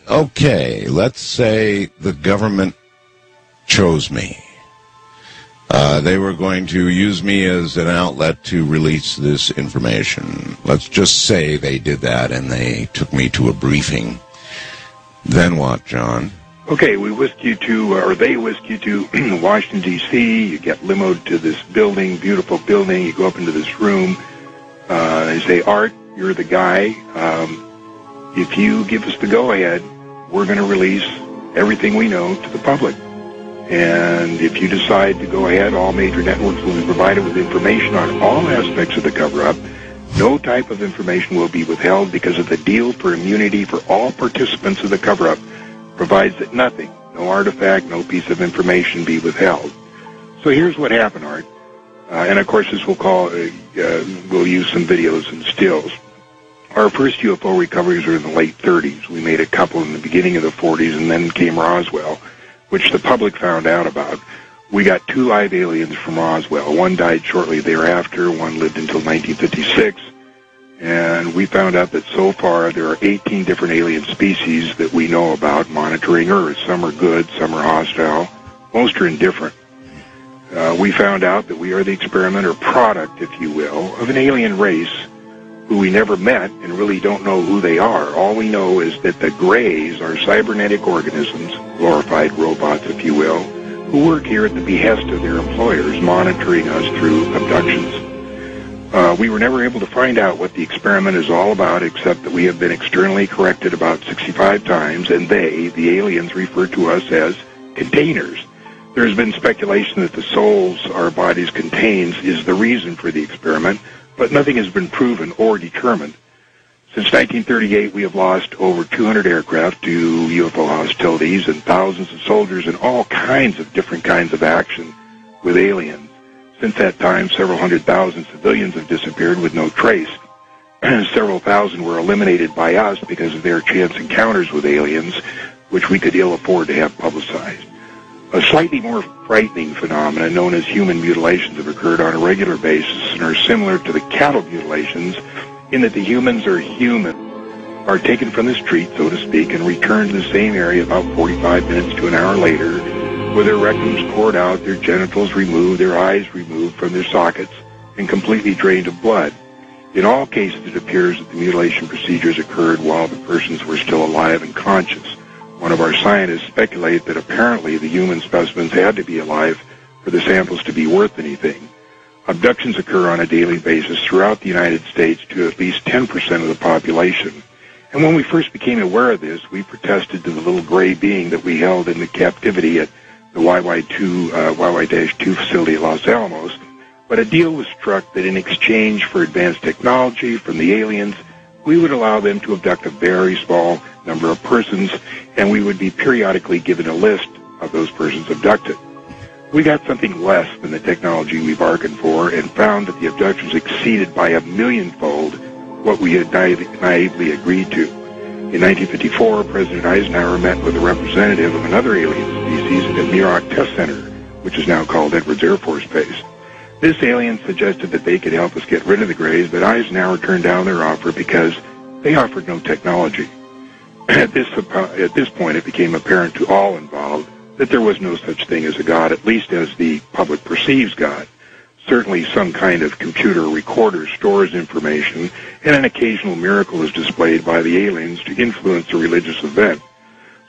Okay, let's say the government chose me. They were going to use me as an outlet to release this information. Let's just say they did that and they took me to a briefing. Then what, John? Okay, we whisked you to, or they whisked you to Washington, D.C. You get limoed to this building, beautiful building. You go up into this room. They say, Art, you're the guy. If you give us the go-ahead, we're going to release everything we know to the public. And if you decide to go ahead, all major networks will be provided with information on all aspects of the cover-up. No type of information will be withheld because of the deal for immunity for all participants of the cover-up provides that nothing, no artifact, no piece of information be withheld. So here's what happened, Art. And of course, this we'll use some videos and stills. Our first UFO recoveries were in the late 30s. We made a couple in the beginning of the 40s, and then came Roswell, which the public found out about. We got 2 live aliens from Roswell. One died shortly thereafter. One lived until 1956. And we found out that so far there are 18 different alien species that we know about monitoring Earth. Some are good, some are hostile. Most are indifferent. We found out that we are the experiment or product, if you will, of an alien race who we never met and really don't know who they are. All we know is that the Greys are cybernetic organisms, glorified robots, if you will, who work here at the behest of their employers, monitoring us through abductions. We were never able to find out what the experiment is all about, except that we have been externally corrected about 65 times, and they, the aliens, refer to us as containers. There has been speculation that the souls our bodies contains is the reason for the experiment, but nothing has been proven or determined. Since 1938, we have lost over 200 aircraft to UFO hostilities and thousands of soldiers in all kinds of different kinds of action with aliens. Since that time, several 100,000 civilians have disappeared with no trace. Several thousand were eliminated by us because of their chance encounters with aliens, which we could ill afford to have publicized. A slightly more frightening phenomenon known as human mutilations have occurred on a regular basis and are similar to the cattle mutilations in that the humans are taken from the street, so to speak, and returned to the same area about 45 minutes to an hour later, with their rectums poured out, their genitals removed, their eyes removed from their sockets, and completely drained of blood. In all cases, it appears that the mutilation procedures occurred while the persons were still alive and conscious. One of our scientists speculated that apparently the human specimens had to be alive for the samples to be worth anything. Abductions occur on a daily basis throughout the United States to at least 10% of the population. And when we first became aware of this, we protested to the little gray being that we held in the captivity at the YY-2 facility at Los Alamos. But a deal was struck that in exchange for advanced technology from the aliens, we would allow them to abduct a very small number of persons, and we would be periodically given a list of those persons abducted. We got something less than the technology we bargained for and found that the abductions exceeded by 1,000,000-fold what we had naively agreed to. In 1954, President Eisenhower met with a representative of another alien species at Muroc Test Center, which is now called Edwards Air Force Base. This alien suggested that they could help us get rid of the Greys, but Eisenhower turned down their offer because they offered no technology. At this point, it became apparent to all involved that there was no such thing as a God, at least as the public perceives God. Certainly some kind of computer recorder stores information, and an occasional miracle is displayed by the aliens to influence a religious event.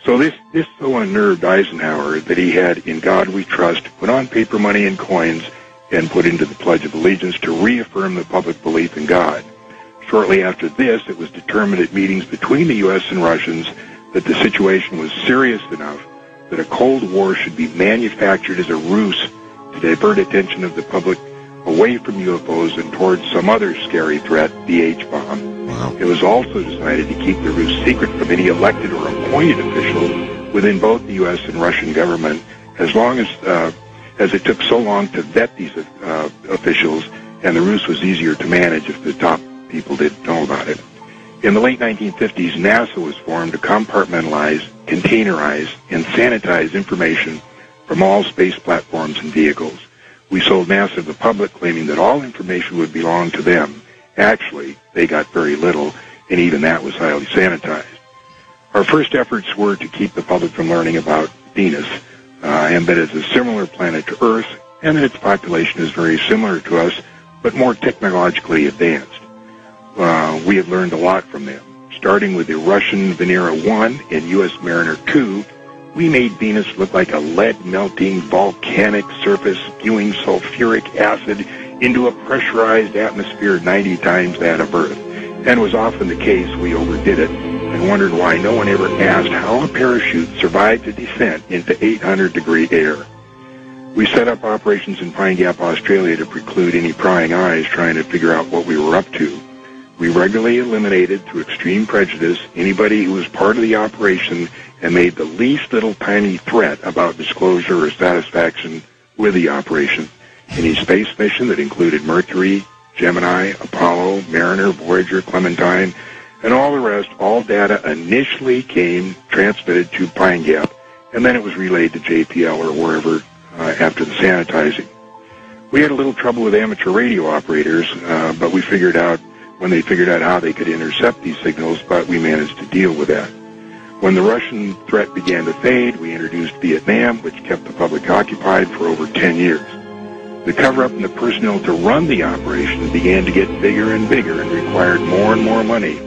So this so unnerved Eisenhower that he had In God We Trust put on paper money and coins and put into the Pledge of Allegiance to reaffirm the public belief in God. Shortly after this, it was determined at meetings between the U.S. and Russians that the situation was serious enough that a Cold War should be manufactured as a ruse to divert attention of the public away from UFOs and towards some other scary threat, the H-bomb. Wow. It was also decided to keep the ruse secret from any elected or appointed official within both the U.S. and Russian government, as long as it took so long to vet these officials, and the ruse was easier to manage if the top people didn't know about it. In the late 1950s, NASA was formed to compartmentalize, containerize, and sanitize information from all space platforms and vehicles. We sold NASA to the public, claiming that all information would belong to them. Actually, they got very little, and even that was highly sanitized. Our first efforts were to keep the public from learning about Venus, and that it's a similar planet to Earth, and that its population is very similar to us, but more technologically advanced. We had learned a lot from them. Starting with the Russian Venera 1 and U.S. Mariner 2, we made Venus look like a lead-melting volcanic surface spewing sulfuric acid into a pressurized atmosphere 90 times that of Earth. And was often the case we overdid it and wondered why no one ever asked how a parachute survived a descent into 800-degree air. We set up operations in Pine Gap, Australia to preclude any prying eyes trying to figure out what we were up to. We regularly eliminated, through extreme prejudice, anybody who was part of the operation and made the least little tiny threat about disclosure or satisfaction with the operation. Any space mission that included Mercury, Gemini, Apollo, Mariner, Voyager, Clementine, and all the rest, all data initially came transmitted to Pine Gap, and then it was relayed to JPL or wherever after the sanitizing. We had a little trouble with amateur radio operators, but we figured out when they figured out how they could intercept these signals, but we managed to deal with that. When the Russian threat began to fade, we introduced Vietnam, which kept the public occupied for over 10 years. The cover-up and the personnel to run the operation began to get bigger and bigger and required more and more money.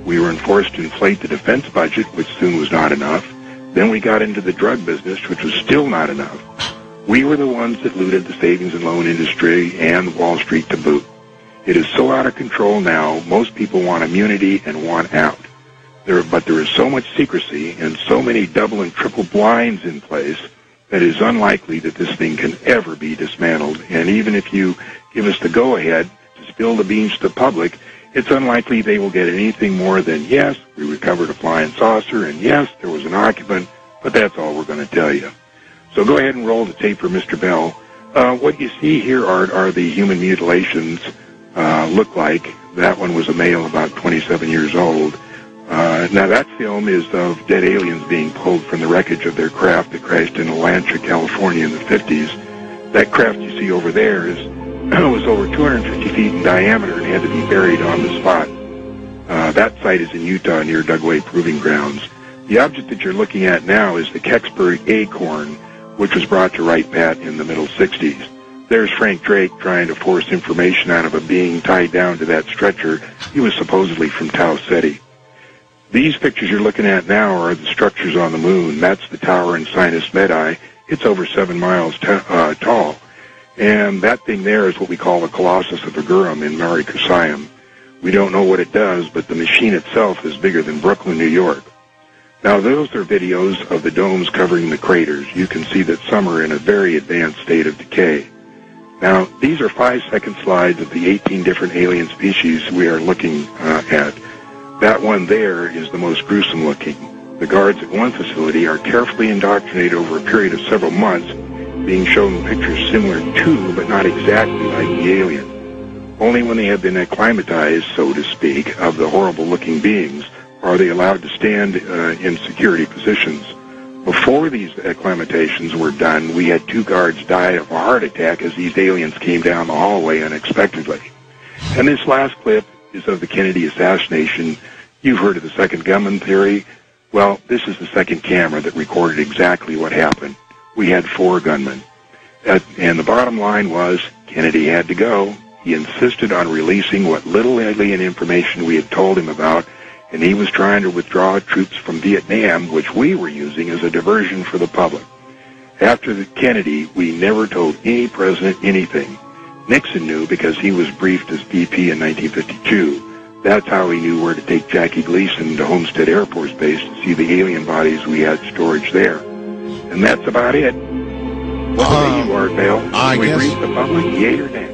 We were enforced to inflate the defense budget, which soon was not enough. Then we got into the drug business, which was still not enough. We were the ones that looted the savings and loan industry and Wall Street to boot. It is so out of control now, most people want immunity and want out. But there is so much secrecy and so many double and triple blinds in place that it is unlikely that this thing can ever be dismantled. And even if you give us the go-ahead to spill the beans to the public, it's unlikely they will get anything more than, yes, we recovered a flying saucer, and yes, there was an occupant, but that's all we're going to tell you. So go ahead and roll the tape for Mr. Bell. What you see here are the human mutilations look like. That one was a male about 27 years old. Now that film is of dead aliens being pulled from the wreckage of their craft that crashed in Atlanta, California in the 50s. That craft you see over there was over 250 feet in diameter and had to be buried on the spot. That site is in Utah near Dugway Proving Grounds. The object that you're looking at now is the Kecksburg Acorn, which was brought to Wright Pat in the middle 60s. There's Frank Drake trying to force information out of a being tied down to that stretcher. He was supposedly from Tau Ceti. These pictures you're looking at now are the structures on the moon. That's the tower in Sinus Medai. It's over 7 miles tall. And that thing there is what we call the Colossus of Agurum in Mare Crisium. We don't know what it does, but the machine itself is bigger than Brooklyn, New York. Now, those are videos of the domes covering the craters. You can see that some are in a very advanced state of decay. Now, these are 5-second slides of the 18 different alien species we are looking at. That one there is the most gruesome looking. The guards at one facility are carefully indoctrinated over a period of several months, being shown pictures similar to, but not exactly like the alien. Only when they have been acclimatized, so to speak, of the horrible-looking beings are they allowed to stand in security positions. Before these acclimatations were done, we had 2 guards die of a heart attack as these aliens came down the hallway unexpectedly. And this last clip is of the Kennedy assassination. You've heard of the second gunman theory. Well, this is the second camera that recorded exactly what happened. We had 4 gunmen. And the bottom line was Kennedy had to go. He insisted on releasing what little alien information we had told him about, and he was trying to withdraw troops from Vietnam, which we were using as a diversion for the public. After the Kennedy, we never told any president anything. Nixon knew because he was briefed as VP in 1952. That's how he knew where to take Jackie Gleason to Homestead Air Force Base to see the alien bodies we had storage there. And that's about it. What say you, Art Bell? I we guess brief the public, yay or nay?